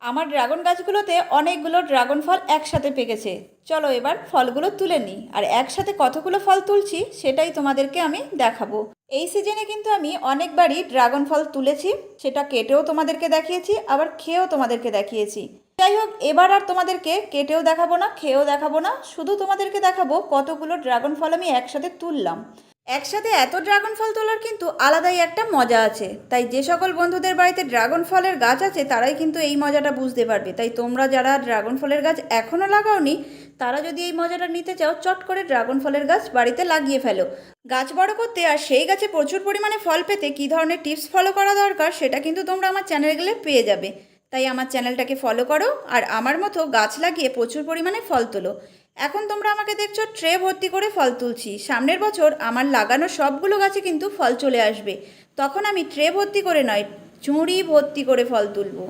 আমার ড্রাগন গাছগুলোতে অনেকগুলো ড্রাগন ফল একসাথে পেকেছে। চলো এবার ফলগুলো তুলে নিই, আর একসাথে কতগুলো ফল তুলছি সেটাই তোমাদেরকে আমি দেখাবো। এই সিজনে কিন্তু আমি অনেকবারই ড্রাগন ফল তুলেছি, সেটা কেটেও তোমাদেরকে দেখিয়েছি, আবার খেয়েও তোমাদেরকে দেখিয়েছি। যাই হোক, এবার আর তোমাদেরকে কেটেও দেখাবো না, খেয়েও দেখাবো না, শুধু তোমাদেরকে দেখাবো কতগুলো ড্রাগন ফল আমি একসাথে তুললাম। একসাথে এত ড্রাগন ফল তোলার কিন্তু আলাদাই একটা মজা আছে, তাই যে সকল বন্ধুদের বাড়িতে ড্রাগন ফলের গাছ আছে তারাই কিন্তু এই মজাটা বুঝতে পারবে। তাই তোমরা যারা ড্রাগন ফলের গাছ এখনও লাগাওনি, তারা যদি এই মজাটা নিতে চাও, চট করে ড্রাগন ফলের গাছ বাড়িতে লাগিয়ে ফেলো। গাছ বড় করতে আর সেই গাছে প্রচুর পরিমাণে ফল পেতে কী ধরনের টিপস ফলো করা দরকার সেটা কিন্তু তোমরা আমার চ্যানেলে গেলে পেয়ে যাবে। তাই আমার চ্যানেলটাকে ফলো করো আর আমার মতো গাছ লাগিয়ে প্রচুর পরিমাণে ফল তোলো। এখন তোমরা আমাকে দেখছো ট্রে ভর্তি করে ফল তুলছি। সামনের বছর আমার লাগানো সবগুলো গাছে কিন্তু ফল চলে আসবে, তখন আমি ট্রে ভর্তি করে নয়, ঝুড়ি ভর্তি করে ফল তুলবো।